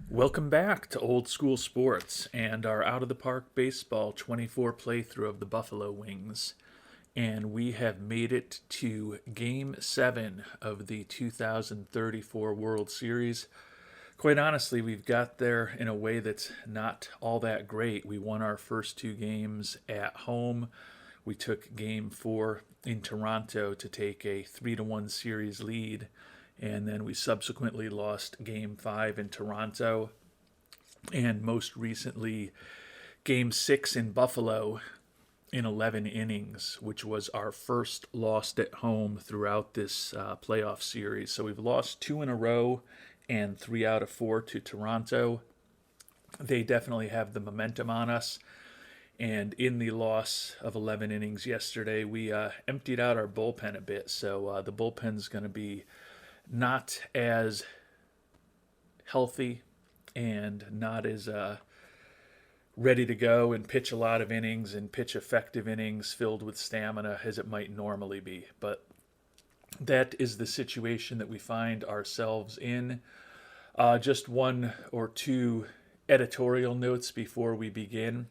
Welcome back to Old School Sports and our Out of the Park Baseball 24 playthrough of the Buffalo Wings. And we have made it to Game 7 of the 2034 World Series. Quite honestly, we've got there in a way that's not all that great. We won our first two games at home. We took Game 4 in Toronto to take a 3-1 series lead, and then we subsequently lost Game 5 in Toronto, and most recently Game 6 in Buffalo in 11 innings, which was our first loss at home throughout this playoff series. So we've lost two in a row and 3 out of 4 to Toronto. They definitely have the momentum on us. And in the loss of 11 innings yesterday, we emptied out our bullpen a bit. So the bullpen's going to be not as healthy and not as ready to go and pitch a lot of innings and pitch effective innings filled with stamina as it might normally be. But that is the situation that we find ourselves in. Just one or two editorial notes before we begin.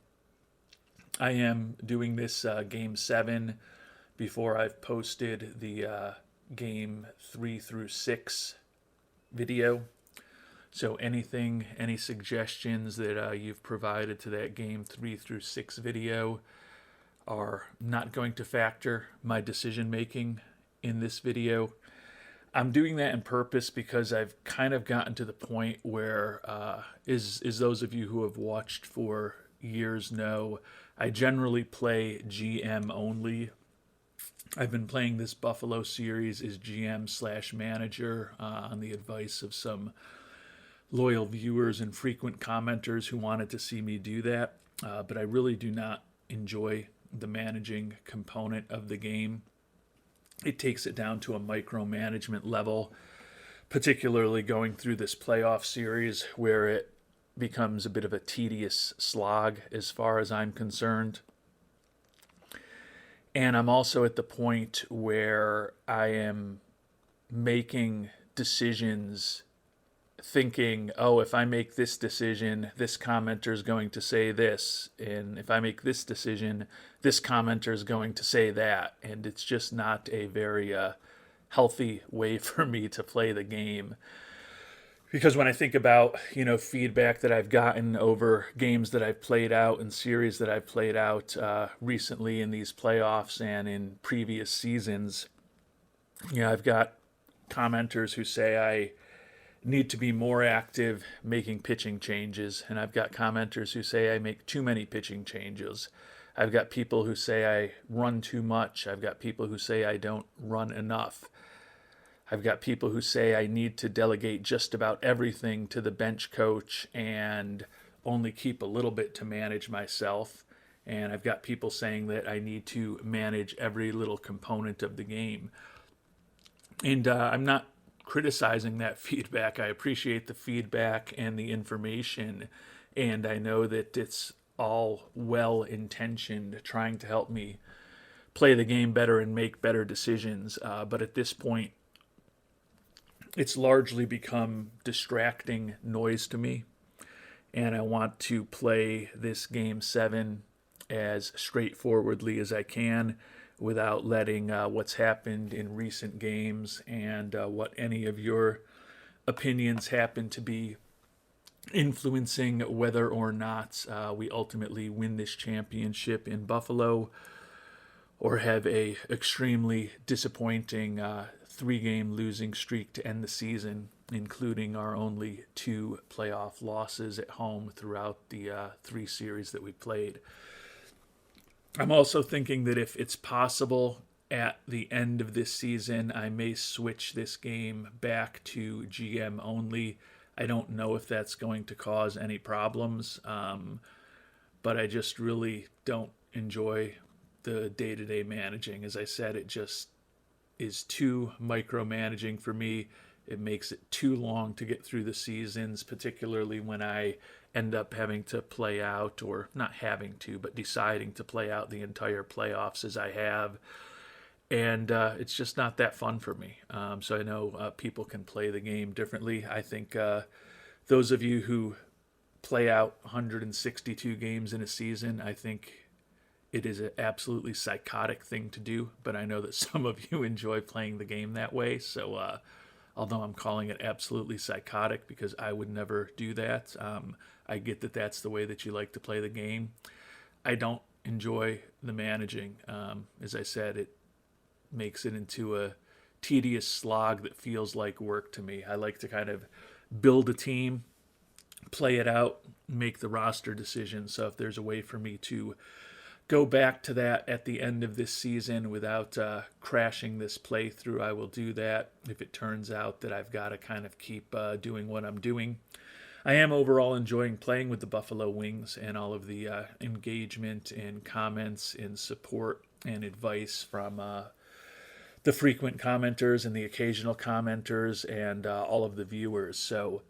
I am doing this Game 7 before I've posted the Game 3 through 6 video. So any suggestions that you've provided to that Game 3 through 6 video are not going to factor my decision making in this video. I'm doing that on purpose because I've kind of gotten to the point where, as those of you who have watched for years know, I generally play GM only. I've been playing this Buffalo series as GM/manager on the advice of some loyal viewers and frequent commenters who wanted to see me do that. But I really do not enjoy the managing component of the game. It takes it down to a micromanagement level, particularly going through this playoff series where it becomes a bit of a tedious slog as far as I'm concerned. And I'm also at the point where I am making decisions thinking, oh, if I make this decision, this commenter is going to say this. And if I make this decision, this commenter is going to say that. And it's just not a very healthy way for me to play the game. Because when I think about, feedback that I've gotten over games that I've played out and series that I've played out recently in these playoffs and in previous seasons, I've got commenters who say I need to be more active making pitching changes, and I've got commenters who say I make too many pitching changes. I've got people who say I run too much. I've got people who say I don't run enough. I've got people who say I need to delegate just about everything to the bench coach and only keep a little bit to manage myself. And I've got people saying that I need to manage every little component of the game. And I'm not criticizing that feedback. I appreciate the feedback and the information. And I know that it's all well intentioned, trying to help me play the game better and make better decisions. But at this point, it's largely become distracting noise to me, and I want to play this Game 7 as straightforwardly as I can without letting what's happened in recent games and what any of your opinions happen to be influencing whether or not we ultimately win this championship in Buffalo or have a extremely disappointing 3-game losing streak to end the season, including our only 2 playoff losses at home throughout the 3 series that we played. I'm also thinking that if it's possible at the end of this season, I may switch this game back to GM only. I don't know if that's going to cause any problems, but I just really don't enjoy the day-to-day managing. As I said, it just is too micromanaging for me. It makes it too long to get through the seasons, particularly when I end up having to play out, or not having to, but deciding to play out the entire playoffs as I have. And it's just not that fun for me. So I know people can play the game differently. I think those of you who play out 162 games in a season, I think it is an absolutely psychotic thing to do, but I know that some of you enjoy playing the game that way. So, although I'm calling it absolutely psychotic because I would never do that, I get that that's the way that you like to play the game. I don't enjoy the managing. As I said, it makes it into a tedious slog that feels like work to me. I like to kind of build a team, play it out, make the roster decision. So if there's a way for me to go back to that at the end of this season without crashing this playthrough, I will do that. If it turns out that I've got to kind of keep doing what I'm doing. I am overall enjoying playing with the Buffalo Wings and all of the engagement and comments and support and advice from the frequent commenters and the occasional commenters and all of the viewers. So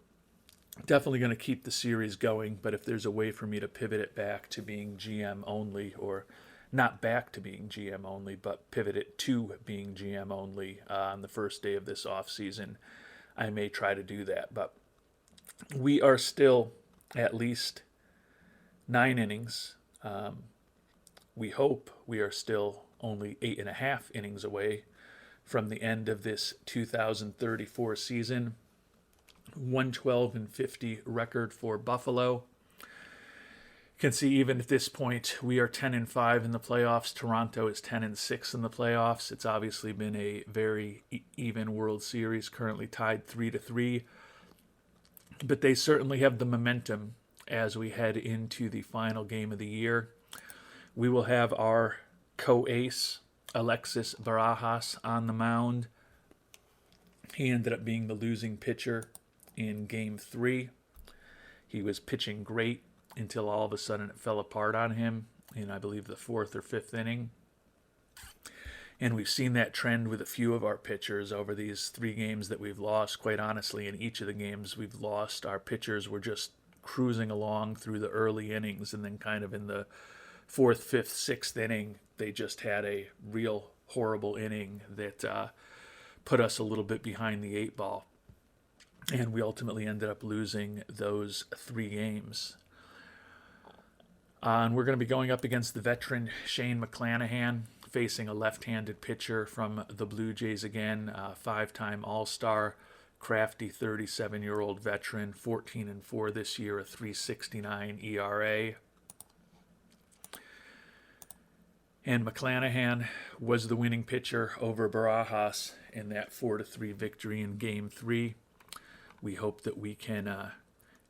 definitely going to keep the series going, but if there's a way for me to pivot it back to being GM only, or not back to being GM only, but pivot it to being GM only on the first day of this off season, I may try to do that. But we are still at least 9 innings. We hope we are still only 8.5 innings away from the end of this 2034 season. 112-50 record for Buffalo. You can see even at this point we are 10-5 in the playoffs. Toronto is 10-6 in the playoffs. It's obviously been a very even World Series, currently tied 3-3. But they certainly have the momentum as we head into the final game of the year. We will have our co-ace, Alexis Barajas, on the mound. He ended up being the losing pitcher in Game 3. He was pitching great until all of a sudden it fell apart on him in, I believe, the 4th or 5th inning. And we've seen that trend with a few of our pitchers over these 3 games that we've lost. Quite honestly, in each of the games we've lost, our pitchers were just cruising along through the early innings, and then kind of in the 4th, 5th, 6th inning, they just had a real horrible inning that put us a little bit behind the 8 ball. And we ultimately ended up losing those 3 games. And we're going to be going up against the veteran Shane McClanahan, facing a left-handed pitcher from the Blue Jays again, 5-time All-Star, crafty 37-year-old veteran, 14-4 this year, a 3.69 ERA. And McClanahan was the winning pitcher over Barajas in that 4-3 victory in Game 3. We hope that we can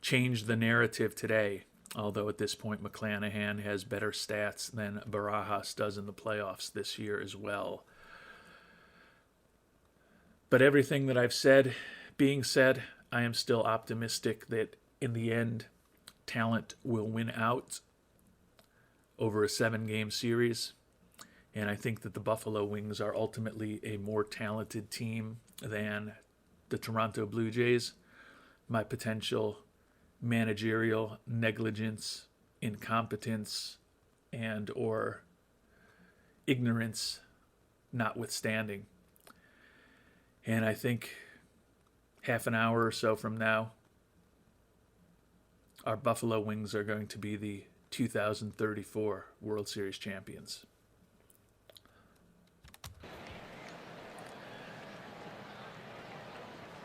change the narrative today, although at this point McClanahan has better stats than Barajas does in the playoffs this year as well. But everything that I've said being said, I am still optimistic that in the end, talent will win out over a 7-game series. And I think that the Buffalo Wings are ultimately a more talented team than the Toronto Blue Jays. My potential managerial negligence, incompetence, and or ignorance notwithstanding. And I think half an hour or so from now, our Buffalo Wings are going to be the 2034 World Series champions.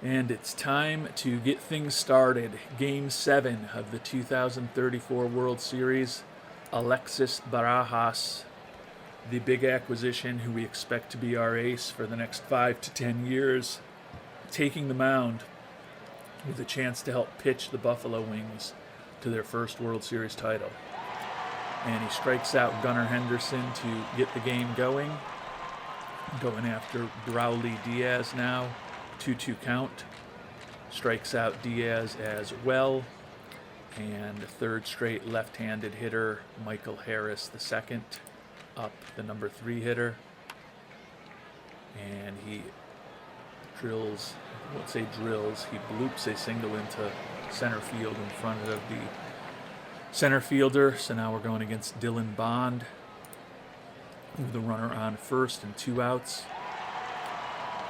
And it's time to get things started. Game 7 of the 2034 World Series. Alexis Barajas, the big acquisition who we expect to be our ace for the next 5 to 10 years, taking the mound with a chance to help pitch the Buffalo Wings to their first World Series title. And he strikes out Gunnar Henderson to get the game going. Going after Brawley Diaz now. 2-2 count. Strikes out Diaz as well. And the third straight left-handed hitter, Michael Harris II, up the number 3 hitter. And he drills, I won't say drills, he bloops a single into center field in front of the center fielder. So now we're going against Dylan Bond with the runner on first and 2 outs.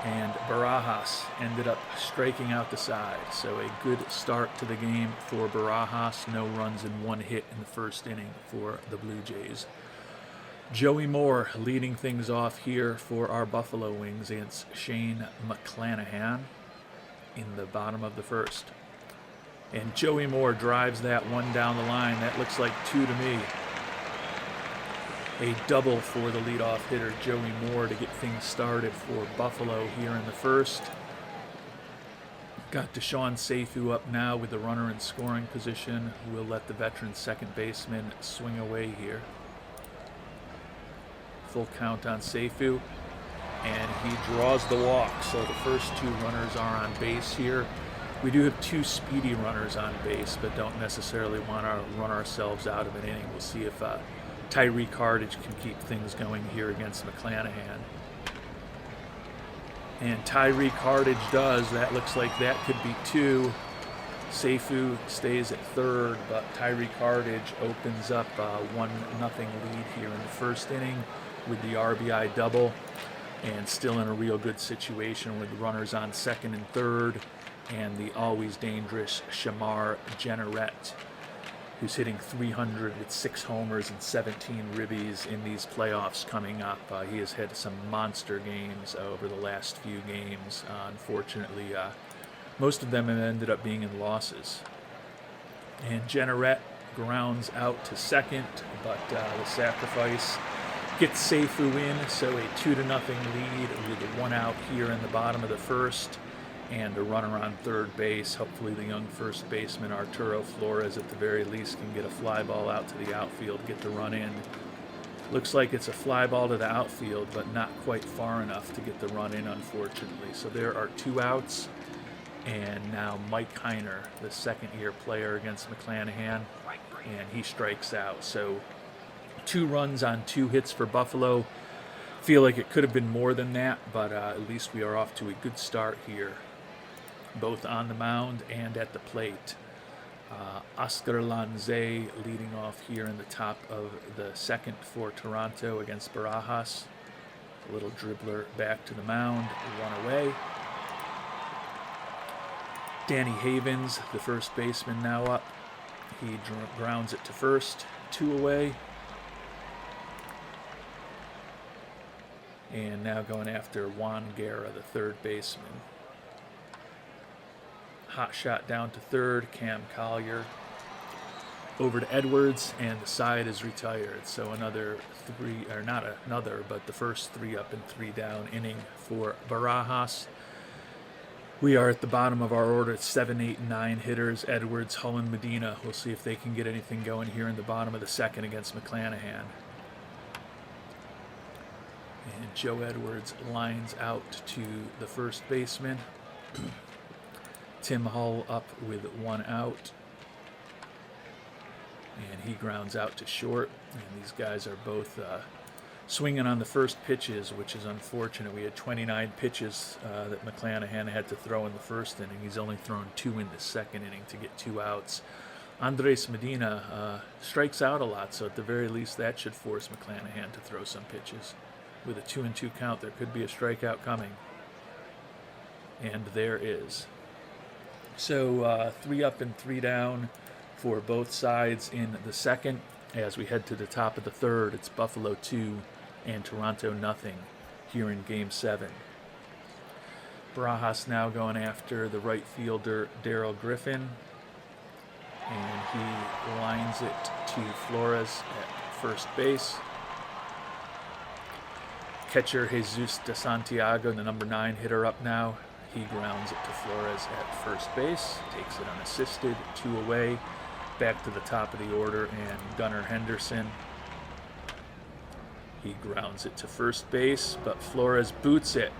And Barajas ended up striking out the side. So a good start to the game for Barajas. No runs and one hit in the first inning for the Blue Jays. Joey Moore leading things off here for our Buffalo Wings against Shane McClanahan in the bottom of the first. And Joey Moore drives that one down the line. That looks like two to me. A double for the leadoff hitter, Joey Moore, to get things started for Buffalo here in the first. Got Deshaun Seifu up now with the runner in scoring position. We'll let the veteran second baseman swing away here. Full count on Seifu, and he draws the walk. So the first two runners are on base here. We do have two speedy runners on base, but don't necessarily want to run ourselves out of an inning. We'll see if Tyree Cartage can keep things going here against McClanahan. And Tyree Cartage does. That looks like that could be two. Seifu stays at third, but Tyree Cartage opens up a 1-0 lead here in the first inning with the RBI double, and still in a real good situation with runners on second and third, and the always dangerous Shamar Jenneret, who's hitting .300 with 6 homers and 17 ribbies in these playoffs coming up. He has had some monster games over the last few games. Unfortunately, most of them have ended up being in losses. And Jenneret grounds out to second, but the sacrifice gets Seifu in, so a 2-0 lead with one out here in the bottom of the first, and a runner on third base. Hopefully the young first baseman Arturo Flores at the very least can get a fly ball out to the outfield, get the run in. Looks like it's a fly ball to the outfield, but not quite far enough to get the run in, unfortunately. So there are 2 outs, and now Mike Heiner, the second-year player against McClanahan, and he strikes out. So 2 runs on 2 hits for Buffalo. Feel like it could have been more than that, but at least we are off to a good start here, both on the mound and at the plate. Oscar Lanze leading off here in the top of the second for Toronto against Barajas. A little dribbler back to the mound, run away. Danny Havens, the first baseman, now up. He grounds it to first, 2 away. And now going after Juan Guerra, the third baseman. Hot shot down to third, Cam Collier over to Edwards, and the side is retired. So another 3, or not another, but the first 3 up and 3 down inning for Barajas. We are at the bottom of our order. It's 7, 8, and 9 hitters. Edwards, Hull, and Medina. We'll see if they can get anything going here in the bottom of the second against McClanahan. And Joe Edwards lines out to the first baseman. Tim Hull up with 1 out. And he grounds out to short. And these guys are both swinging on the first pitches, which is unfortunate. We had 29 pitches that McClanahan had to throw in the first inning. He's only thrown 2 in the second inning to get 2 outs. Andres Medina strikes out a lot, so at the very least that should force McClanahan to throw some pitches. With a 2-2 count, there could be a strikeout coming. And there is. So 3 up and 3 down for both sides in the second. As we head to the top of the third, it's Buffalo 2 and Toronto nothing here in Game 7. Barajas now going after the right fielder Darrell Griffin. And he lines it to Flores at first base. Catcher Jesus de Santiago, the number 9 hitter, up now. He grounds it to Flores at first base, takes it unassisted, 2 away. Back to the top of the order, and Gunnar Henderson. He grounds it to first base, but Flores boots it.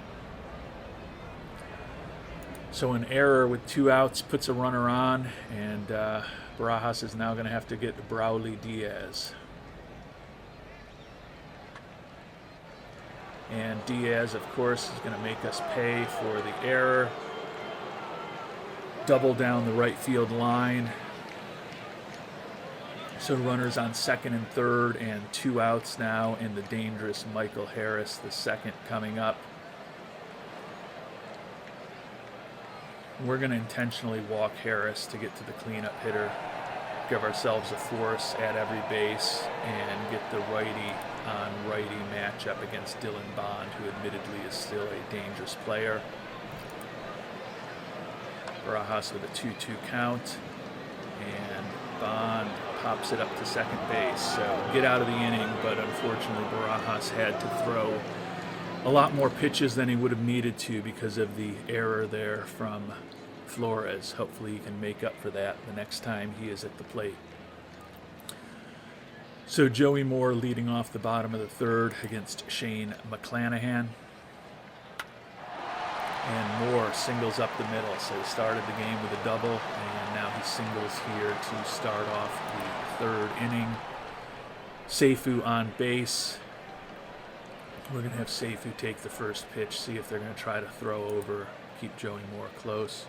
So an error with 2 outs puts a runner on, and Barajas is now going to have to get Brawley Diaz. And Diaz, of course, is going to make us pay for the error. Double down the right field line. So runners on second and third, and 2 outs now, and the dangerous Michael Harris, the second, coming up. We're going to intentionally walk Harris to get to the cleanup hitter, give ourselves a force at every base, and get the righty on righty matchup against Dylan Bond, who admittedly is still a dangerous player. Barajas with a 2-2 count, and Bond pops it up to second base. So get out of the inning, but unfortunately Barajas had to throw a lot more pitches than he would have needed to because of the error there from Flores. Hopefully he can make up for that the next time he is at the plate. So Joey Moore leading off the bottom of the third against Shane McClanahan. And Moore singles up the middle. So he started the game with a double, and now he singles here to start off the third inning. Seifu on base. We're going to have Seifu take the first pitch, see if they're going to try to throw over, keep Joey Moore close.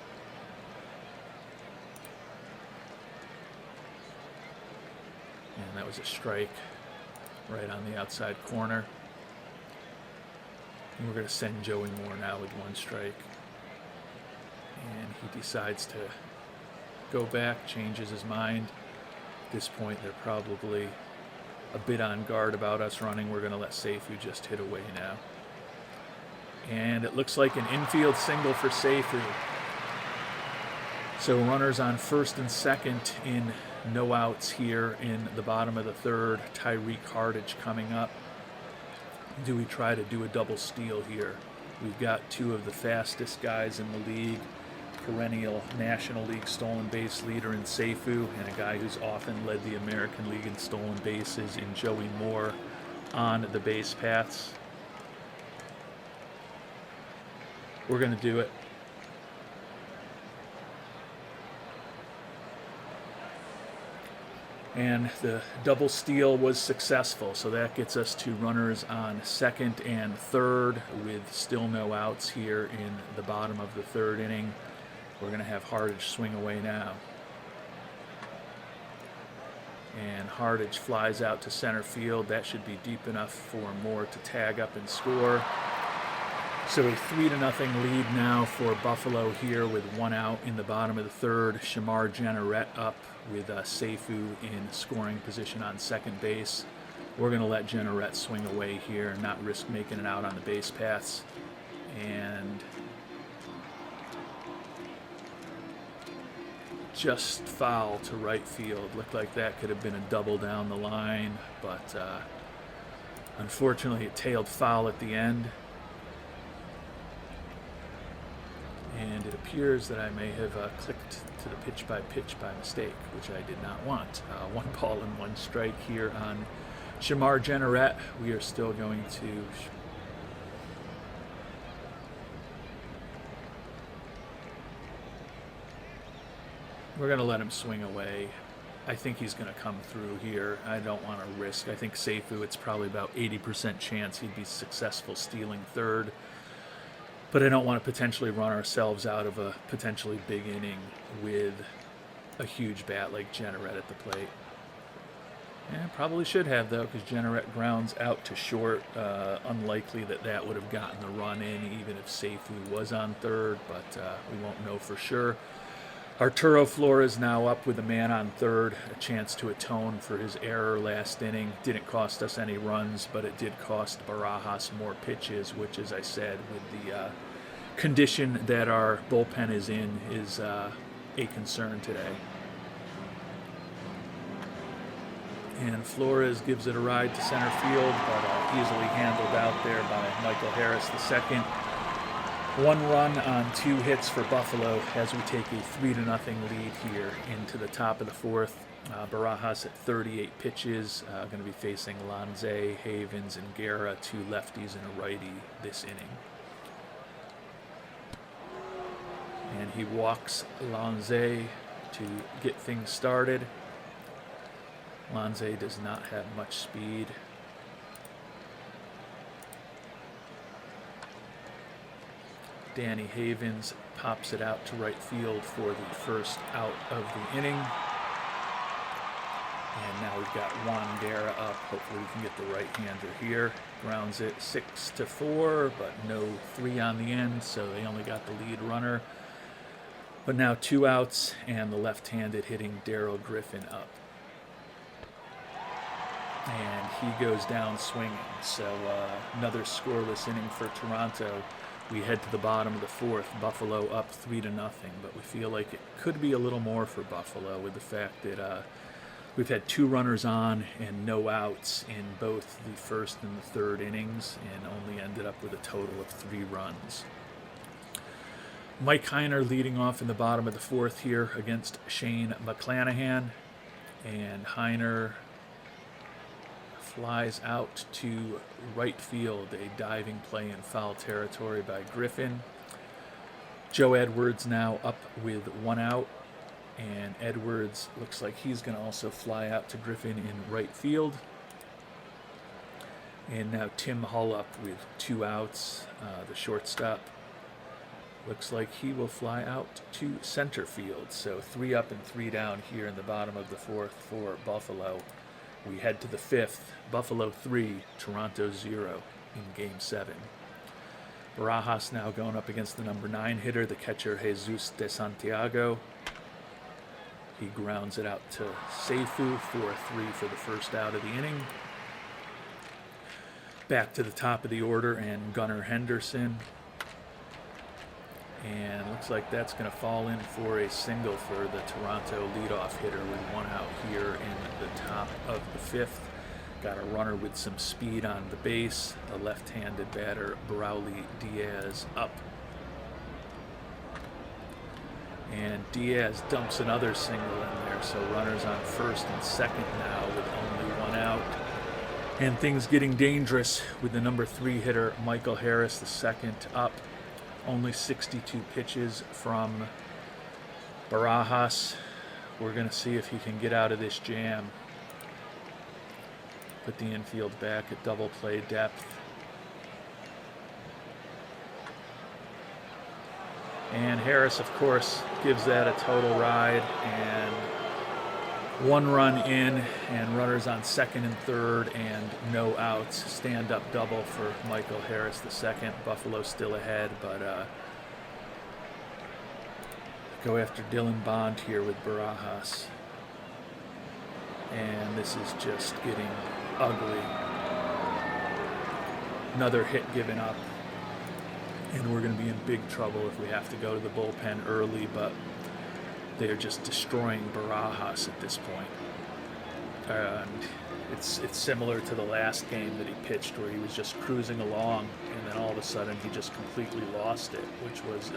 And that was a strike right on the outside corner. And we're going to send Joey Moore now with one strike. And he decides to go back, changes his mind. At this point, they're probably a bit on guard about us running. We're going to let Seifu just hit away now. And it looks like an infield single for Seifu. So runners on first and second in no outs here in the bottom of the third. Tyreek Hardage coming up. Do we try to do a double steal here? We've got two of the fastest guys in the league, perennial National League stolen base leader in Seifu, and a guy who's often led the American League in stolen bases in Joey Moore on the base paths. We're going to do it. And the double steal was successful, so that gets us to runners on second and third with still no outs here in the bottom of the third inning. We're going to have Hardage swing away now. And Hardage flies out to center field. That should be deep enough for Moore to tag up and score. So a 3-0 lead now for Buffalo here with one out in the bottom of the third. Shamar Jenneret up with Seifu in scoring position on second base. We're going to let Jenneret swing away here and not risk making it out on the base paths. And just foul to right field. Looked like that could have been a double down the line, but unfortunately it tailed foul at the end. And it appears that I may have clicked to the pitch by mistake, which I did not want. 1 ball and 1 strike here on Shamar Jenneret. We are still going to we're going to let him swing away. I think he's going to come through here. I don't want to risk. I think Seifu, it's probably about 80% chance he'd be successful stealing third. But I don't want to potentially run ourselves out of a potentially big inning with a huge bat like Jenneret at the plate. Yeah, probably should have, though, because Jenneret grounds out to short. Unlikely that that would have gotten the run in, even if Seifu was on third, but we won't know for sure. Arturo Flores now up with a man on third, a chance to atone for his error last inning. Didn't cost us any runs, but it did cost Barajas more pitches, which, as I said, with the condition that our bullpen is in, is a concern today. And Flores gives it a ride to center field, but easily handled out there by Michael Harris II. 1 run on 2 hits for Buffalo as we take a 3-0 lead here into the top of the fourth. Barajas at 38 pitches, going to be facing Lanze, Havens, and Guerra, 2 lefties and a righty this inning. And he walks Lanze to get things started. Lanze does not have much speed. Danny Havens pops it out to right field for the first out of the inning. And now we've got Juan Guerra up. Hopefully we can get the right-hander here. Grounds it 6-4, but no 3 on the end, so they only got the lead runner. But now 2 outs and the left-handed hitting Daryl Griffin up. And he goes down swinging. So another scoreless inning for Toronto. We head to the bottom of the fourth. Buffalo up 3-0, but we feel like it could be a little more for Buffalo with the fact that we've had 2 runners on and no outs in both the first and the third innings, and only ended up with a total of 3 runs. Mike Heiner leading off in the bottom of the fourth here against Shane McClanahan, and Heiner flies out to right field, a diving play in foul territory by Griffin. Joe Edwards now up with 1 out, and Edwards looks like he's going to also fly out to Griffin in right field. And now Tim Hull up with 2 outs, the shortstop. Looks like he will fly out to center field. So 3 up and 3 down here in the bottom of the fourth for Buffalo. We head to the fifth. Buffalo 3, Toronto 0 in Game 7. Barajas now going up against the number 9 hitter, the catcher Jesus de Santiago. He grounds it out to Seifu, 4-3 for the first out of the inning. Back to the top of the order, and Gunnar Henderson. And looks like that's going to fall in for a single for the Toronto leadoff hitter with 1 out here in the top of the fifth. Got a runner with some speed on the base. The left-handed batter, Brawley Diaz, up. And Diaz dumps another single in there, so runners on first and second now with only 1 out. And things getting dangerous with the number 3 hitter, Michael Harris, the second, up. Only 62 pitches from Barajas. We're going to see if he can get out of this jam. Put the infield back at double play depth. And Harris, of course, gives that a total ride. And 1 run in, and runners on second and third, and no outs. Stand-up double for Michael Harris the second. Buffalo still ahead, but go after Dylan Bond here with Barajas. And this is just getting ugly. Another hit given up. And we're going to be in big trouble if we have to go to the bullpen early, but they're just destroying Barajas at this point. And it's similar to the last game that he pitched, where he was just cruising along, and then all of a sudden he just completely lost it, which was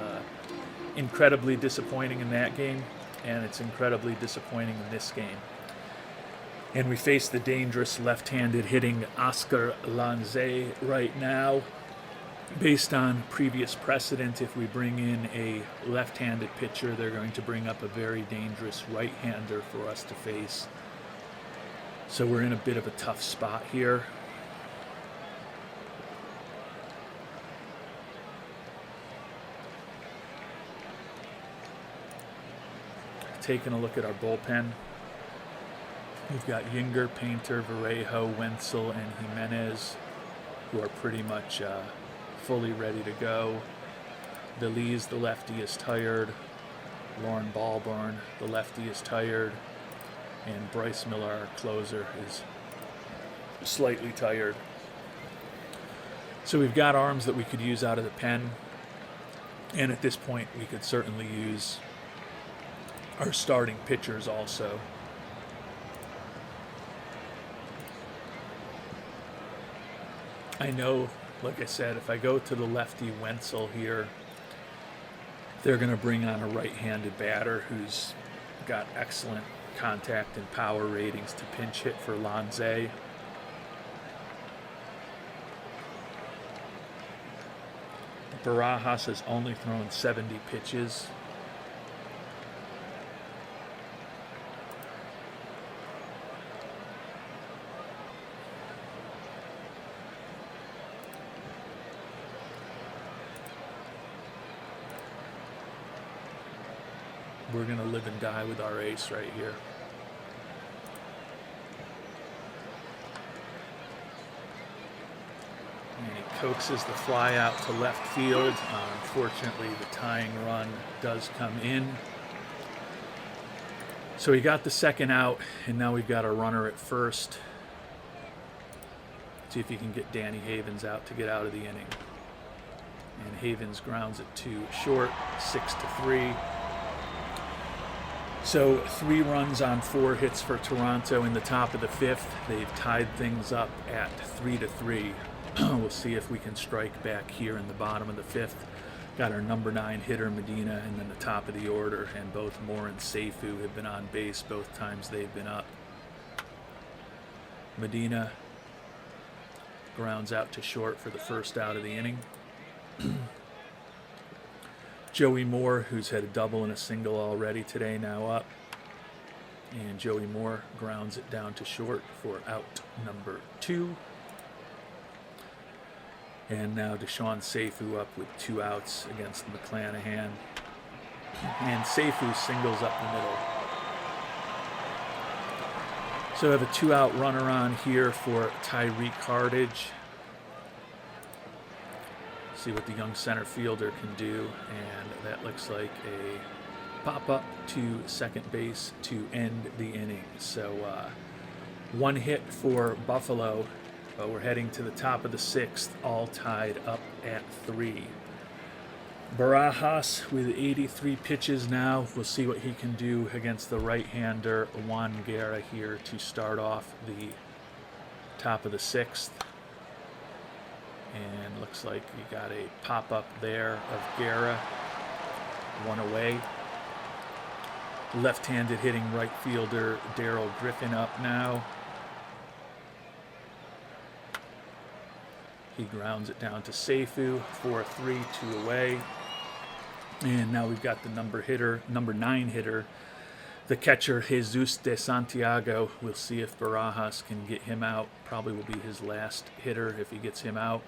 incredibly disappointing in that game, and it's incredibly disappointing in this game. And we face the dangerous left-handed hitting Oscar Lanze right now. Based on previous precedent, if we bring in a left-handed pitcher, they're going to bring up a very dangerous right-hander for us to face. So we're in a bit of a tough spot here. Taking a look at our bullpen. We've got Yinger, Painter, Vallejo, Wenzel, and Jimenez, who are pretty much fully ready to go. Belize, the lefty, is tired. Lauren Balborn, the lefty, is tired. And Bryce Miller, our closer, is slightly tired. So we've got arms that we could use out of the pen. And at this point, we could certainly use our starting pitchers also. I know, like I said, if I go to the lefty Wenzel here, they're going to bring on a right-handed batter who's got excellent contact and power ratings to pinch hit for Lanze. Barajas has only thrown 70 pitches. We're going to live and die with our ace right here. And he coaxes the fly out to left field. Unfortunately, the tying run does come in. So he got the second out, and now we've got a runner at first. See if he can get Danny Havens out to get out of the inning. And Havens grounds it to short, 6-3. So 3 runs on 4 hits for Toronto in the top of the 5th. They've tied things up at 3-3. We'll see if we can strike back here in the bottom of the 5th. Got our number 9 hitter, Medina, and then the top of the order, and both Moore and Seifu have been on base both times they've been up. Medina grounds out to short for the first out of the inning. Joey Moore, who's had a double and a single already today, now up. And Joey Moore grounds it down to short for out number 2. And now Deshaun Seifu up with 2 outs against McClanahan. And Seifu singles up the middle. So we have a 2-out runner on here for Tyreek Hardage. See what the young center fielder can do. And that looks like a pop-up to second base to end the inning. So 1 hit for Buffalo. But we're heading to the top of the 6th, all tied up at 3. Barajas with 83 pitches now. We'll see what he can do against the right-hander Juan Guerra here to start off the top of the 6th. And looks like we got a pop-up there of Guerra. 1 away. Left-handed hitting right fielder Darrell Griffin up now. He grounds it down to Seifu, 4-3, 2 away. And now we've got the number 9 hitter, the catcher Jesus de Santiago. We'll see if Barajas can get him out. Probably will be his last hitter if he gets him out.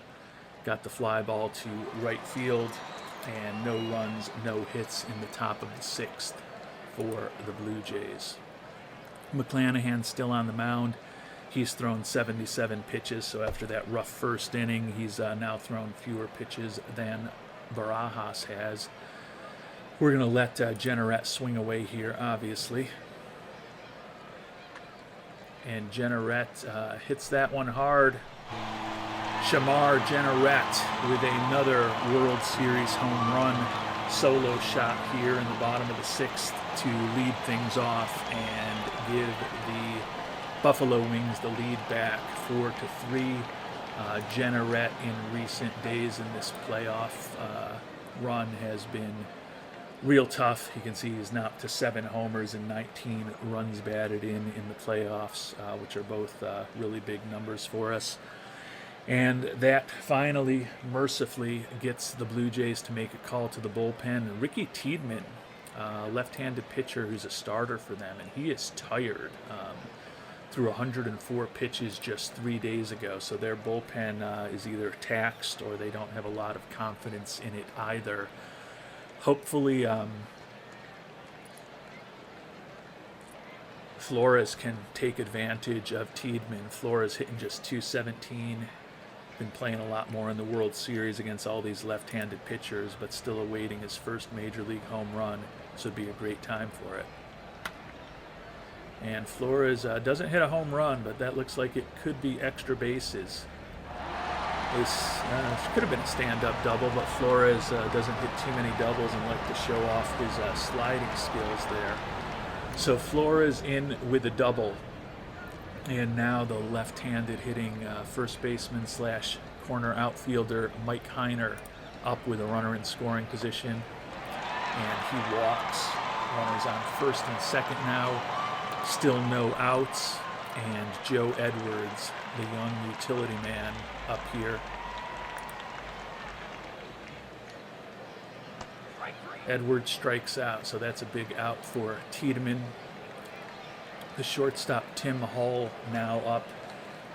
Got the fly ball to right field, and no runs, no hits in the top of the 6th for the Blue Jays. McClanahan still on the mound. He's thrown 77 pitches, so after that rough first inning, he's now thrown fewer pitches than Barajas has. We're going to let Jenneret swing away here, obviously. And Jenneret hits that one hard. Shamar Jenneret with another World Series home run solo shot here in the bottom of the 6th to lead things off and give the Buffalo Wings the lead back 4-3. Jenneret in recent days in this playoff run has been real tough. You can see he's now up to 7 homers and 19 runs batted in the playoffs, which are both really big numbers for us. And that finally, mercifully, gets the Blue Jays to make a call to the bullpen. Ricky Tiedemann, left-handed pitcher who's a starter for them, and he is tired. Threw 104 pitches just 3 days ago, so their bullpen is either taxed or they don't have a lot of confidence in it either. Hopefully, Flores can take advantage of Tiedemann. Flores hitting just .217. Been playing a lot more in the World Series against all these left-handed pitchers, but still awaiting his first Major League home run. This would be a great time for it. And Flores doesn't hit a home run, but that looks like it could be extra bases. This could have been a stand-up double, but Flores doesn't hit too many doubles and like to show off his sliding skills there. So Flores in with a double. And now the left-handed hitting first baseman / corner outfielder Mike Heiner up with a runner in scoring position. And he walks. Runners on first and second now. Still no outs. And Joe Edwards, the young utility man, up here. Edwards strikes out, so that's a big out for Tiedemann. The shortstop, Tim Hall, now up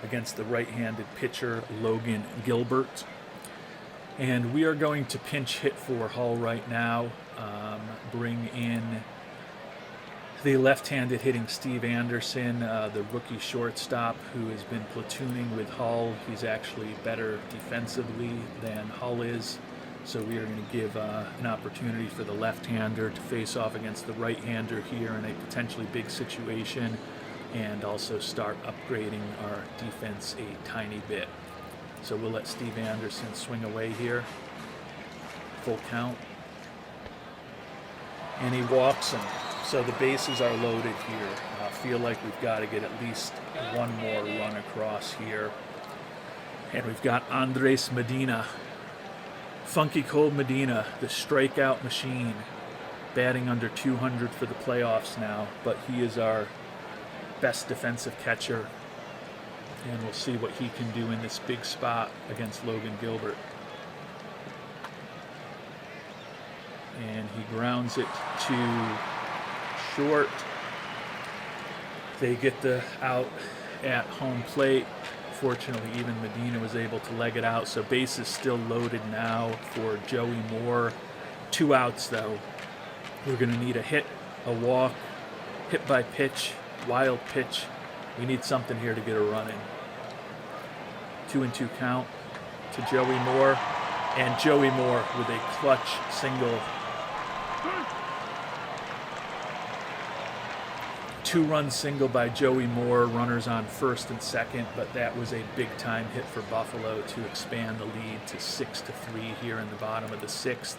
against the right-handed pitcher, Logan Gilbert. And we are going to pinch hit for Hall right now. Bring in the left-handed hitting Steve Anderson, the rookie shortstop who has been platooning with Hull. He's actually better defensively than Hull is. So we are going to give an opportunity for the left-hander to face off against the right-hander here in a potentially big situation, and also start upgrading our defense a tiny bit. So we'll let Steve Anderson swing away here. Full count. And he walks him. So the bases are loaded here. I feel like we've got to get at least one more run across here. And we've got Andres Medina. Funky Cold Medina, the strikeout machine, batting under 200 for the playoffs now, but he is our best defensive catcher, and we'll see what he can do in this big spot against Logan Gilbert. And he grounds it to short. They get the out at home plate. Fortunately, even Medina was able to leg it out, so base is still loaded now for Joey Moore. 2 outs, though. We're going to need a hit, a walk, hit by pitch, wild pitch. We need something here to get a run in. 2-2 count to Joey Moore, and Joey Moore with a clutch single. 2-run single by Joey Moore, runners on first and second, but that was a big-time hit for Buffalo to expand the lead to 6-3 here in the bottom of the 6th.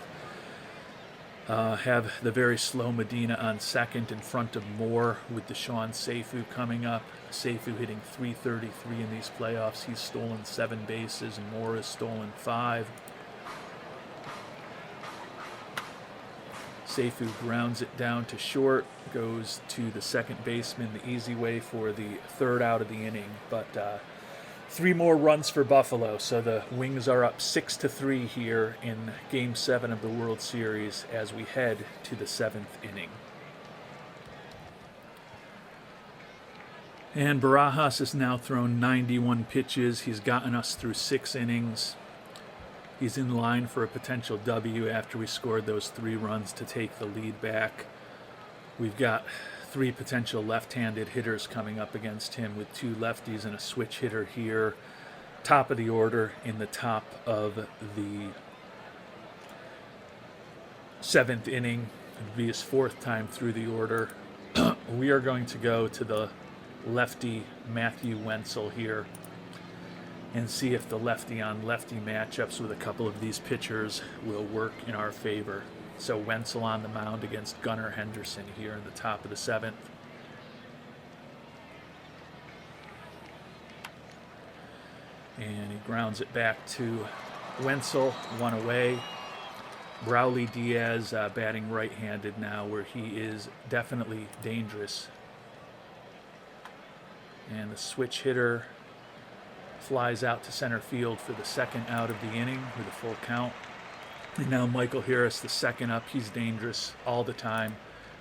Have the very slow Medina on second in front of Moore with Deshaun Seifu coming up. Seifu hitting .333 in these playoffs. He's stolen 7 bases, and Moore has stolen 5. Seifu grounds it down to short, goes to the second baseman the easy way for the 3rd out of the inning. But 3 more runs for Buffalo, so the Wings are up 6-3 here in Game 7 of the World Series as we head to the 7th inning. And Barajas has now thrown 91 pitches. He's gotten us through 6 innings. He's in line for a potential W after we scored those 3 runs to take the lead back. We've got 3 potential left-handed hitters coming up against him with 2 lefties and a switch hitter here. Top of the order in the top of the 7th inning. It'll be his 4th time through the order. We are going to go to the lefty Matthew Wenzel here and see if the lefty-on-lefty matchups with a couple of these pitchers will work in our favor. So Wenzel on the mound against Gunnar Henderson here in the top of the 7th. And he grounds it back to Wenzel, 1 away. Brawley Diaz batting right-handed now, where he is definitely dangerous. And the switch hitter flies out to center field for the 2nd out of the inning with a full count. And now Michael Harris, the 2nd up. He's dangerous all the time.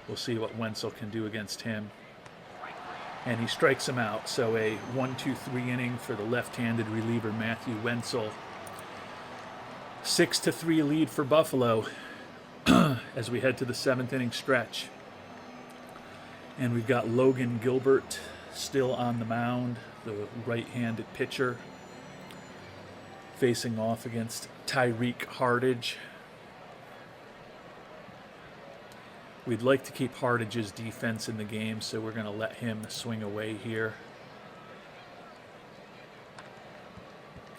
We'll see what Wenzel can do against him. And he strikes him out. So a 1-2-3 inning for the left-handed reliever Matthew Wenzel. 6-3 lead for Buffalo as we head to the 7th inning stretch. And we've got Logan Gilbert still on the mound, the right-handed pitcher, facing off against Tyreek Hardage. We'd like to keep Hardage's defense in the game, so we're going to let him swing away here.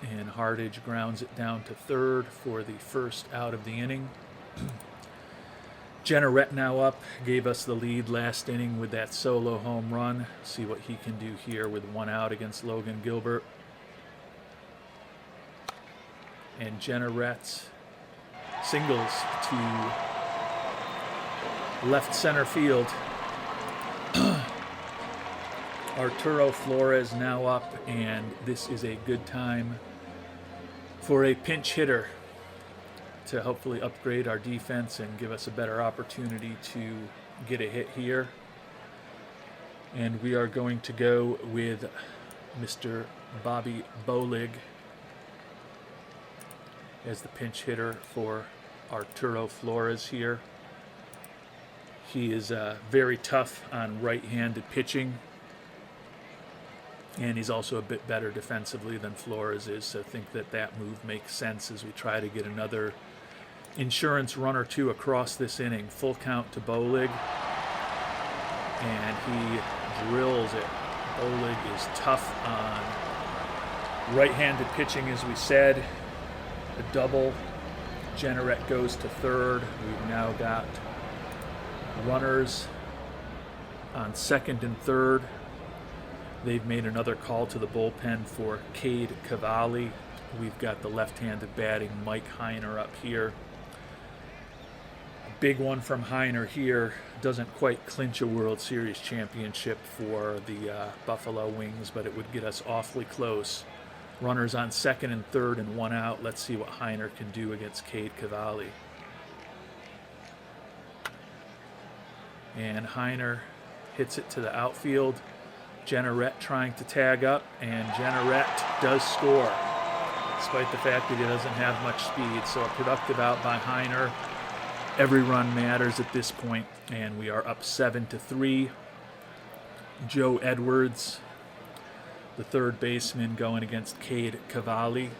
And Hardage grounds it down to 3rd for the 1st out of the inning. Jenneret now up, gave us the lead last inning with that solo home run. See what he can do here with 1 out against Logan Gilbert. And Jenneret singles to left center field. Arturo Flores now up, and this is a good time for a pinch hitter to hopefully upgrade our defense and give us a better opportunity to get a hit here. And we are going to go with Mr. Bobby Bolig as the pinch hitter for Arturo Flores here. He is very tough on right-handed pitching, and he's also a bit better defensively than Flores is, so I think that move makes sense as we try to get another insurance run or two across this inning. Full count to Bolig, and he drills it. Bolig is tough on right-handed pitching, as we said. A double. Generette goes to third. We've now got runners on second and third. They've made another call to the bullpen for Cade Cavalli. We've got the left-handed batting Mike Heiner up here. A big one from Heiner here. Doesn't quite clinch a World Series championship for the Buffalo Wings, but it would get us awfully close. Runners on second and third and one out. Let's see what Heiner can do against Cade Cavalli. And Heiner hits it to the outfield. Generette trying to tag up, and Generette does score, despite the fact that he doesn't have much speed. So a productive out by Heiner. Every run matters at this point, and we are up 7-3. Joe Edwards, the third baseman, going against Cade Cavalli.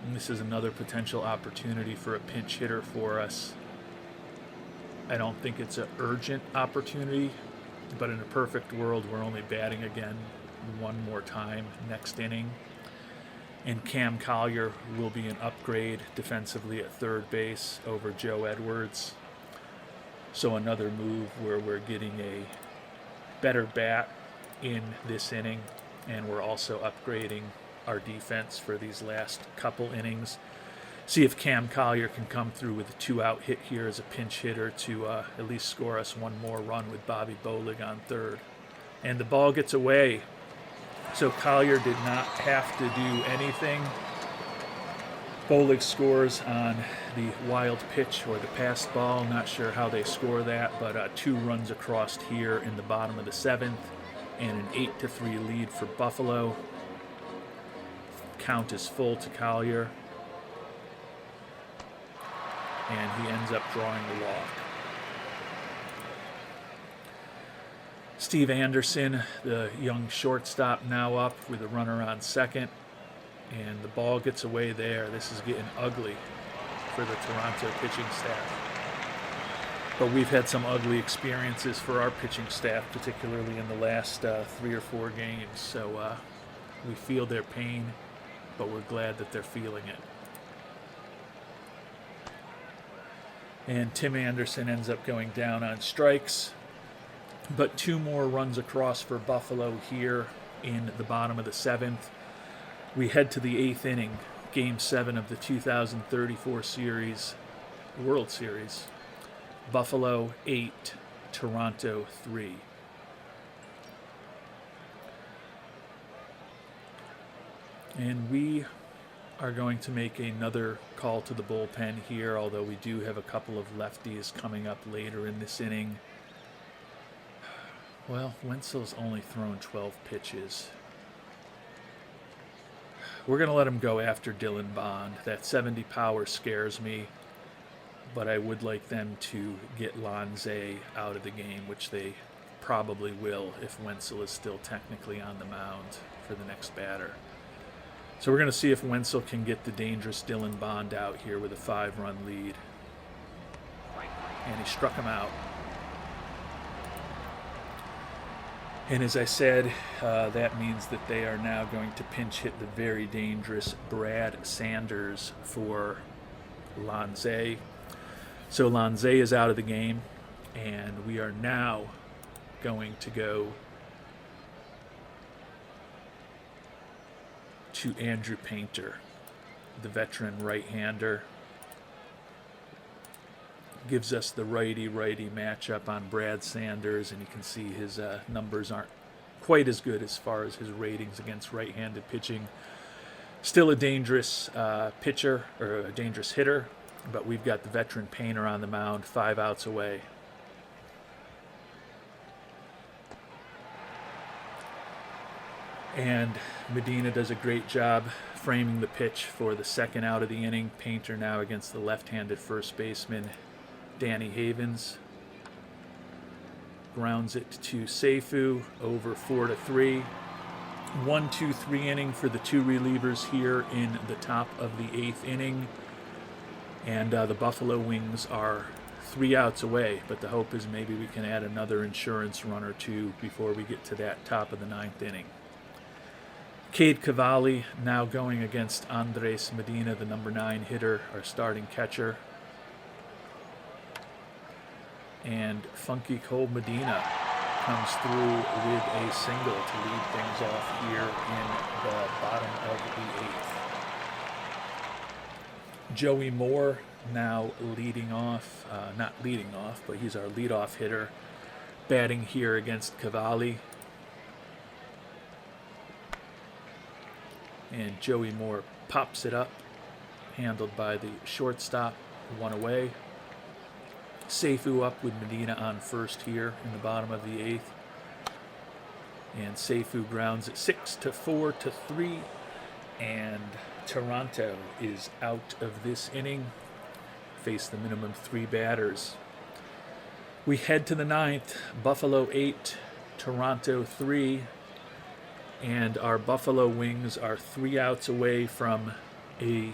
And this is another potential opportunity for a pinch hitter for us. I don't think it's an urgent opportunity, but in a perfect world, we're only batting again one more time next inning. And Cam Collier will be an upgrade defensively at third base over Joe Edwards. So another move where we're getting a better bat in this inning, and we're also upgrading our defense for these last couple innings. See if Cam Collier can come through with a 2-out hit here as a pinch hitter to at least score us one more run with Bobby Bolig on third. And the ball gets away, so Collier did not have to do anything. Bolig scores on the wild pitch or the passed ball. Not sure how they score that, but 2 runs across here in the bottom of the 7th, and an 8-3 lead for Buffalo. Count is full to Collier, and he ends up drawing the walk. Steve Anderson, the young shortstop, now up with a runner on second, and the ball gets away there. This is getting ugly for the Toronto pitching staff. But we've had some ugly experiences for our pitching staff, particularly in the last 3 or 4 games. So we feel their pain, but we're glad that they're feeling it. And Tim Anderson ends up going down on strikes. But 2 more runs across for Buffalo here in the bottom of the 7th. We head to the 8th inning, Game 7 of the 2034 series, World Series. Buffalo 8, Toronto 3. And we are going to make another call to the bullpen here, although we do have a couple of lefties coming up later in this inning. Well, Wenzel's only thrown 12 pitches. We're going to let him go after Dylan Bond. That 70 power scares me, but I would like them to get Lanze out of the game, which they probably will if Wenzel is still technically on the mound for the next batter. So we're going to see if Wenzel can get the dangerous Dylan Bond out here with a 5-run lead. And he struck him out. And as I said, that means that they are now going to pinch hit the very dangerous Brad Sanders for Lanze. So Lanze is out of the game, and we are now going to go to Andrew Painter, the veteran right-hander. Gives us the righty-righty matchup on Brad Sanders, and you can see his numbers aren't quite as good as far as his ratings against right-handed pitching. Still a dangerous pitcher, or a dangerous hitter, but we've got the veteran Painter on the mound, 5 outs away. And Medina does a great job framing the pitch for the second out of the inning. Painter now against the left-handed first baseman, Danny Havens. Grounds it to Seifu, over 4-3. 1-2-3 inning for the two relievers here in the top of the 8th inning. And the Buffalo Wings are 3 outs away, but the hope is maybe we can add another insurance run or two before we get to that top of the 9th inning. Cade Cavalli now going against Andres Medina, the number 9 hitter, our starting catcher. And Funky Cole Medina comes through with a single to lead things off here in the bottom of the 8th. Joey Moore now leading off, not leading off, but he's our leadoff hitter, batting here against Cavalli. And Joey Moore pops it up, handled by the shortstop, 1 away. Seifu up with Medina on first here in the bottom of the 8th. And Seifu grounds it 6-4-3. And Toronto is out of this inning. Face the minimum 3 batters. We head to the 9th. Buffalo 8, Toronto 3. And our Buffalo Wings are 3 outs away from a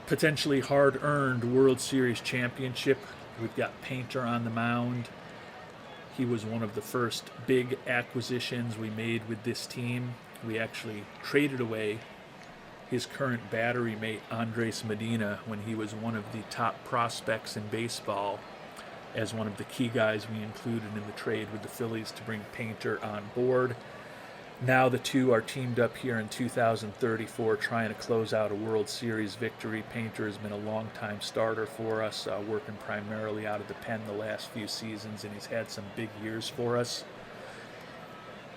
potentially hard-earned World Series championship. We've got Painter on the mound. He was one of the first big acquisitions we made with this team. We actually traded away his current battery mate, Andres Medina, when he was one of the top prospects in baseball, as one of the key guys we included in the trade with the Phillies to bring Painter on board. Now the two are teamed up here in 2034 trying to close out a World Series victory. Painter has been a long-time starter for us, working primarily out of the pen the last few seasons, and he's had some big years for us.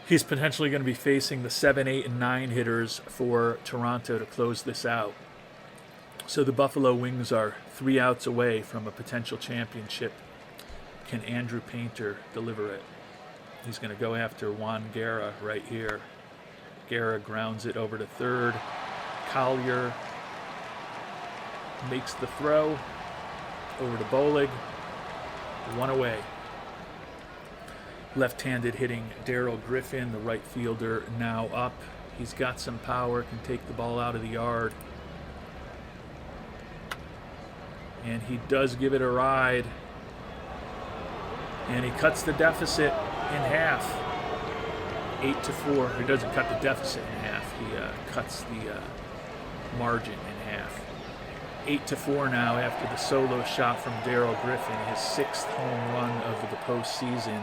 He's potentially going to be facing the 7, 8, and 9 hitters for Toronto to close this out. So the Buffalo Wings are 3 outs away from a potential championship. Can Andrew Painter deliver it? He's going to go after Juan Guerra right here. Guerra grounds it over to third. Collier makes the throw over to Bolig. 1 away. Left-handed hitting Darrell Griffin, the right fielder, now up. He's got some power, can take the ball out of the yard. And he does give it a ride. And he cuts the deficit in half. 8-4. He doesn't cut the deficit in half. He cuts the margin in half. 8-4 now after the solo shot from Darrell Griffin, his 6th home run of the postseason.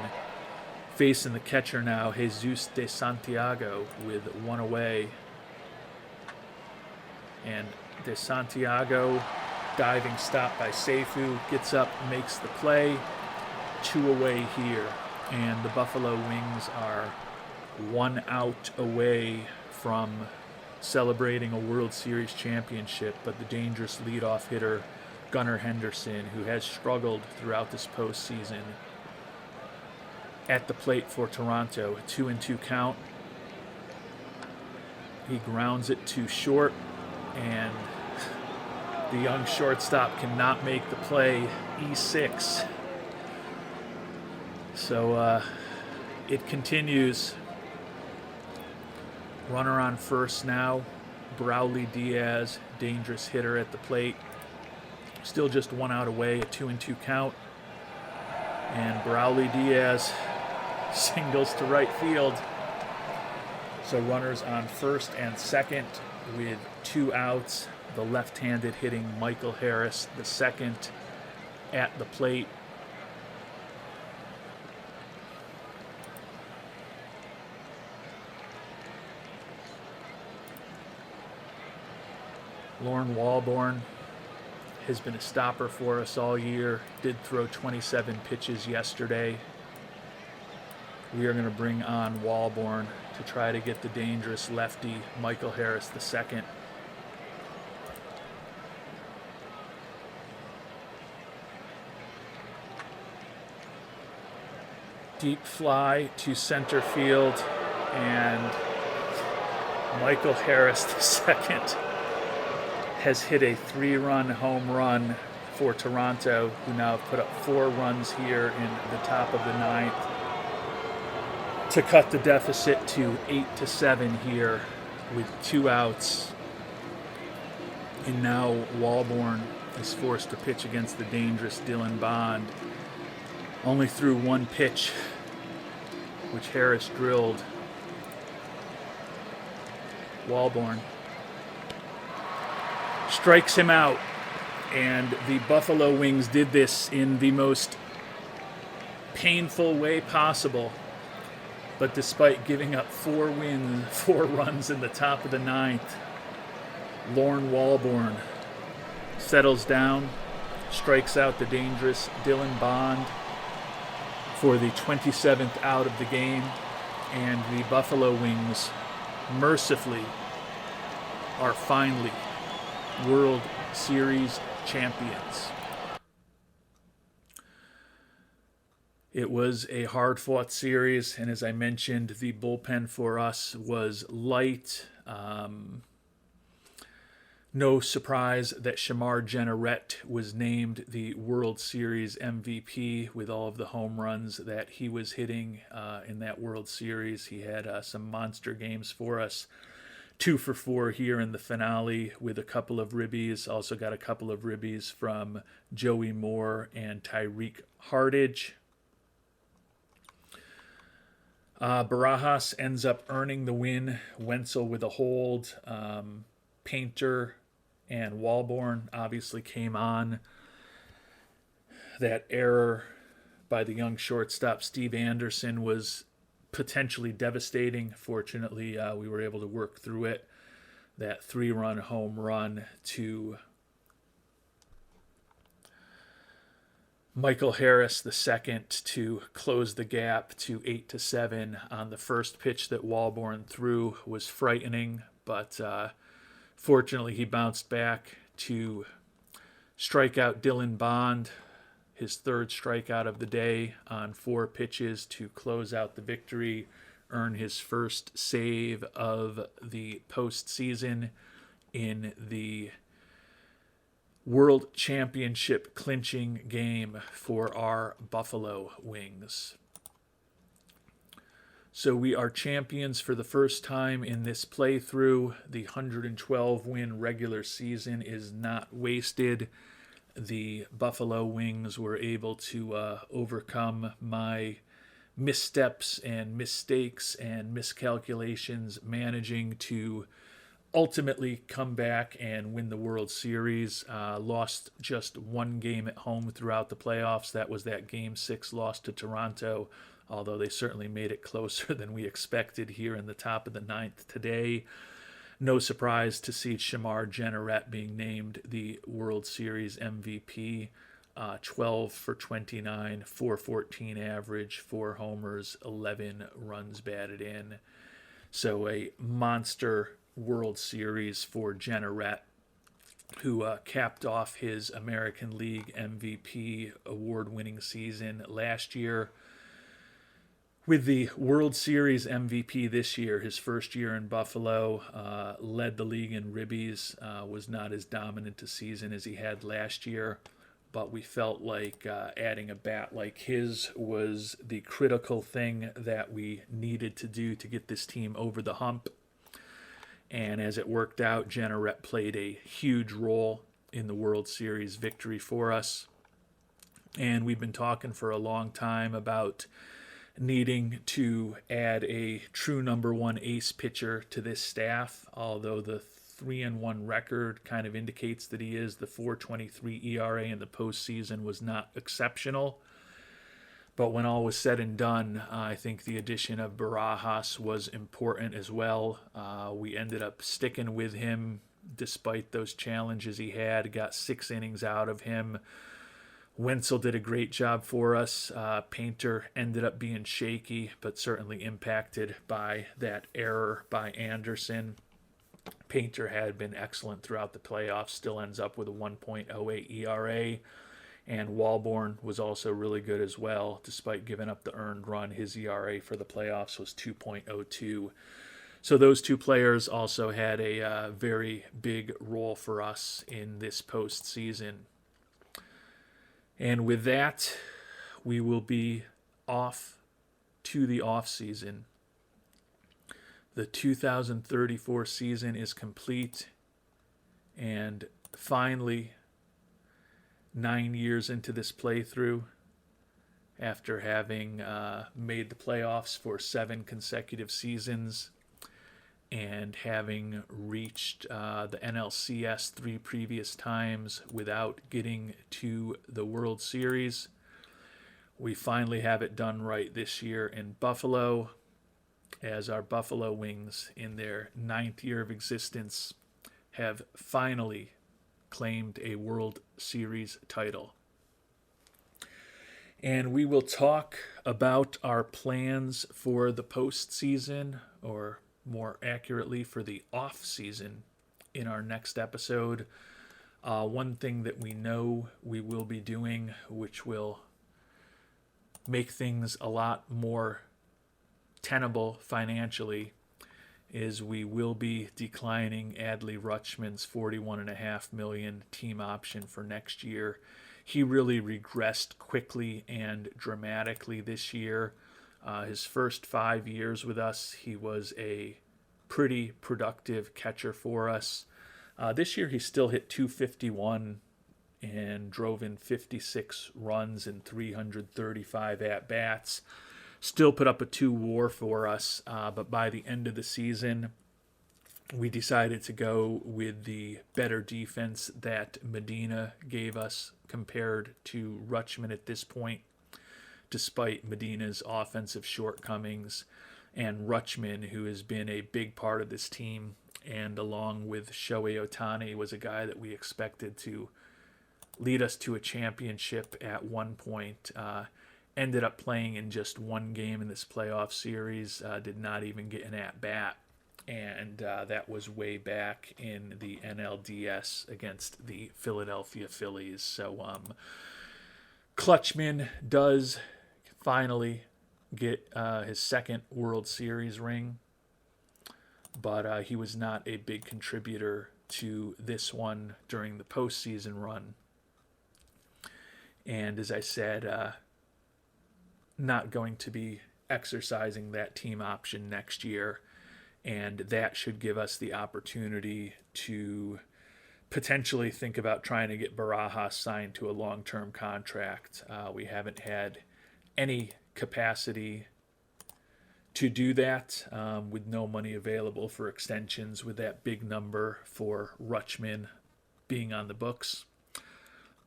Facing the catcher now, Jesus de Santiago, with 1 away. And de Santiago, diving stop by Seifu, gets up, makes the play. 2 away here. And the Buffalo Wings are 1 out away from celebrating a World Series championship, but the dangerous leadoff hitter, Gunnar Henderson, who has struggled throughout this postseason, at the plate for Toronto. A 2-2 count. He grounds it to short, and the young shortstop cannot make the play. E6. So it continues. Runner on first now. Braulio Diaz, dangerous hitter at the plate. Still just 1 out away, a 2-2 count. And Braulio Diaz singles to right field. So runners on first and second with 2 outs. The left-handed hitting Michael Harris, the second, at the plate. Lauren Walborn has been a stopper for us all year. Did throw 27 pitches yesterday. We are going to bring on Walborn to try to get the dangerous lefty Michael Harris II. Deep fly to center field. And Michael Harris II has hit a 3-run home run for Toronto, who now have put up 4 runs here in the top of the 9th to cut the deficit to 8-7 here with 2 outs. And now Walborn is forced to pitch against the dangerous Dylan Bond. Only threw 1 pitch, which Harris drilled. Walborn strikes him out, and the Buffalo Wings did this in the most painful way possible. But despite giving up 4 runs in the top of the 9th, Lorne Walborn settles down, strikes out the dangerous Dylan Bond for the 27th out of the game, and the Buffalo Wings mercifully are finally World Series champions. It was a hard-fought series, and as I mentioned, the bullpen for us was light. No surprise that Shamar Jeanneret was named the World Series MVP with all of the home runs that he was hitting in that World Series. He had some monster games for us. 2 for 4 here in the finale with a couple of ribbies. Also got a couple of ribbies from Joey Moore and Tyreek Hardage. Barajas ends up earning the win. Wenzel with a hold. Painter and Walborn obviously came on. That error by the young shortstop Steve Anderson was potentially devastating. Fortunately, we were able to work through it. That 3-run home run to Michael Harris II to close the gap to 8-7 on the first pitch that Walborn threw was frightening, but fortunately he bounced back to strike out Dylan Bond, his 3rd strikeout of the day on 4 pitches to close out the victory, earn his first save of the postseason in the World Championship clinching game for our Buffalo Wings. So we are champions for the first time in this playthrough. The 112-win regular season is not wasted. The Buffalo Wings were able to overcome my missteps and mistakes and miscalculations, managing to ultimately come back and win the World Series. Lost just 1 game at home throughout the playoffs. That was that Game 6 loss to Toronto, although they certainly made it closer than we expected here in the top of the 9th today. No surprise to see Shamar Jeanneret being named the World Series MVP. 12 for 29, 414 average, 4 homers, 11 runs batted in. So a monster World Series for Jeanneret, who capped off his American League MVP award-winning season last year with the World Series MVP this year. His first year in Buffalo, led the league in ribbies, was not as dominant a season as he had last year, but we felt like adding a bat like his was the critical thing that we needed to do to get this team over the hump. And as it worked out, Jeanneret played a huge role in the World Series victory for us. And we've been talking for a long time about needing to add a true number 1 ace pitcher to this staff, although the 3-1 record kind of indicates that he is. The 4.23 ERA in the postseason was not exceptional. But when all was said and done, I think the addition of Barajas was important as well. We ended up sticking with him despite those challenges he had. Got 6 innings out of him. Wenzel did a great job for us. Painter ended up being shaky, but certainly impacted by that error by Anderson. Painter had been excellent throughout the playoffs, still ends up with a 1.08 ERA. And Walborn was also really good as well, despite giving up the earned run. His ERA for the playoffs was 2.02. So those two players also had a very big role for us in this postseason. And with that, we will be off to the off season. The 2034 season is complete, and finally, 9 years into this playthrough, after having made the playoffs for 7 consecutive seasons and having reached the NLCS 3 previous times without getting to the World Series, we finally have it done right this year in Buffalo, as our Buffalo Wings, in their 9th year of existence, have finally claimed a World Series title. And we will talk about our plans for the postseason, or more accurately, for the off season, in our next episode. One thing that we know we will be doing, which will make things a lot more tenable financially, is we will be declining Adley Rutschman's $41.5 million team option for next year. He really regressed quickly and dramatically this year. His first 5 years with us, he was a pretty productive catcher for us. This year he still hit .251 and drove in 56 runs and 335 at-bats. Still put up a 2 WAR for us, but by the end of the season, we decided to go with the better defense that Medina gave us compared to Rutschman at this point, despite Medina's offensive shortcomings. And Rutschman, who has been a big part of this team, and along with Shohei Ohtani, was a guy that we expected to lead us to a championship at one point. Ended up playing in just one game in this playoff series, did not even get an at-bat, and that was way back in the NLDS against the Philadelphia Phillies. So Clutchman does finally get his second World Series ring, but he was not a big contributor to this one during the postseason run. And as I said, not going to be exercising that team option next year, and that should give us the opportunity to potentially think about trying to get Barajas signed to a long-term contract. We haven't had any capacity to do that with no money available for extensions, with that big number for Rutschman being on the books.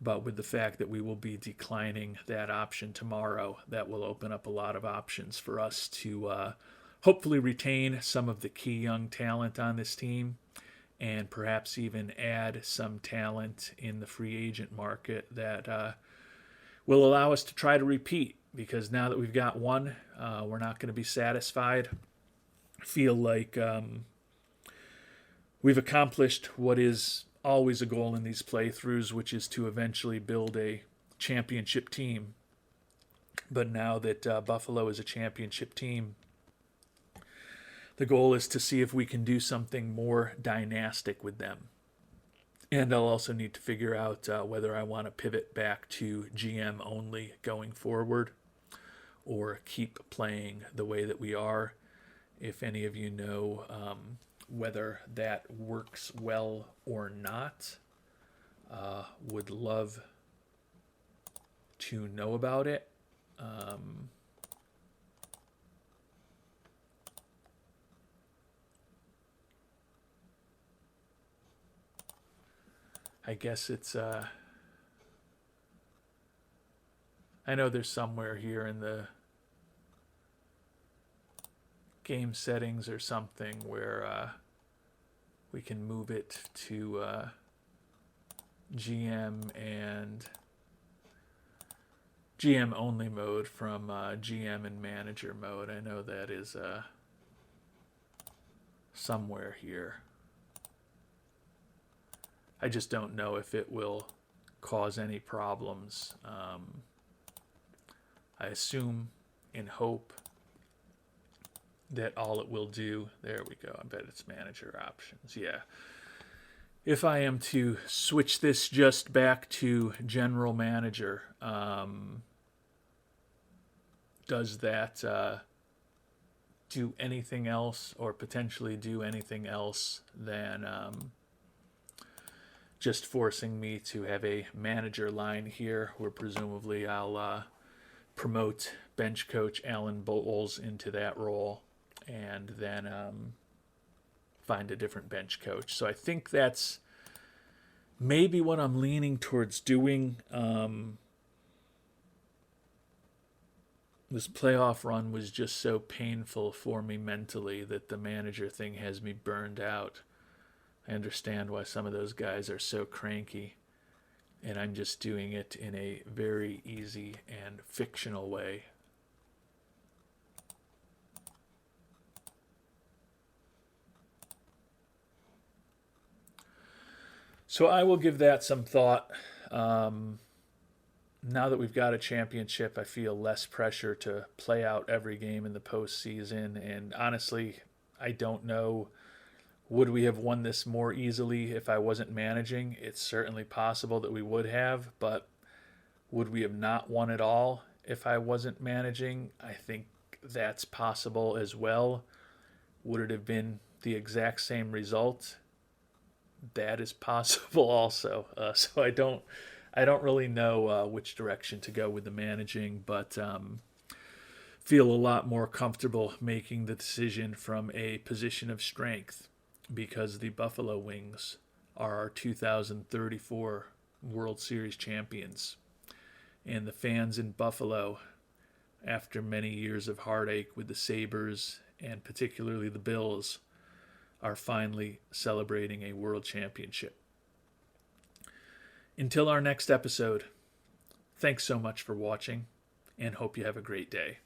But with the fact that we will be declining that option tomorrow, that will open up a lot of options for us to hopefully retain some of the key young talent on this team, and perhaps even add some talent in the free agent market that will allow us to try to repeat. Because now that we've got one, we're not going to be satisfied. I feel like we've accomplished what is always a goal in these playthroughs, which is to eventually build a championship team. But now that Buffalo is a championship team, the goal is to see if we can do something more dynastic with them. And I'll also need to figure out whether I want to pivot back to GM only going forward, or keep playing the way that we are. If any of you know whether that works well or not, would love to know about it. I guess it's I know there's somewhere here in the game settings or something where we can move it to GM and GM only mode from GM and manager mode. I know that is somewhere here. I just don't know if it will cause any problems. I assume and hope that all it will do, there we go, I bet it's manager options, yeah. If I am to switch this just back to general manager, does that do anything else, or potentially do anything else than just forcing me to have a manager line here where presumably I'll promote bench coach Alan Bowles into that role and then find a different bench coach. So I think that's maybe what I'm leaning towards doing. This playoff run was just so painful for me mentally that the manager thing has me burned out. I understand why some of those guys are so cranky, and I'm just doing it in a very easy and fictional way. So I will give that some thought. Now that we've got a championship, I feel less pressure to play out every game in the postseason. And honestly, I don't know, would we have won this more easily if I wasn't managing? It's certainly possible that we would have, but would we have not won at all if I wasn't managing? I think that's possible as well. Would it have been the exact same result? That is possible also. So I don't really know which direction to go with the managing, but feel a lot more comfortable making the decision from a position of strength because the Buffalo Wings are our 2034 World Series champions. And the fans in Buffalo, after many years of heartache with the Sabres and particularly the Bills, are finally celebrating a world championship. Until our next episode, thanks so much for watching and hope you have a great day.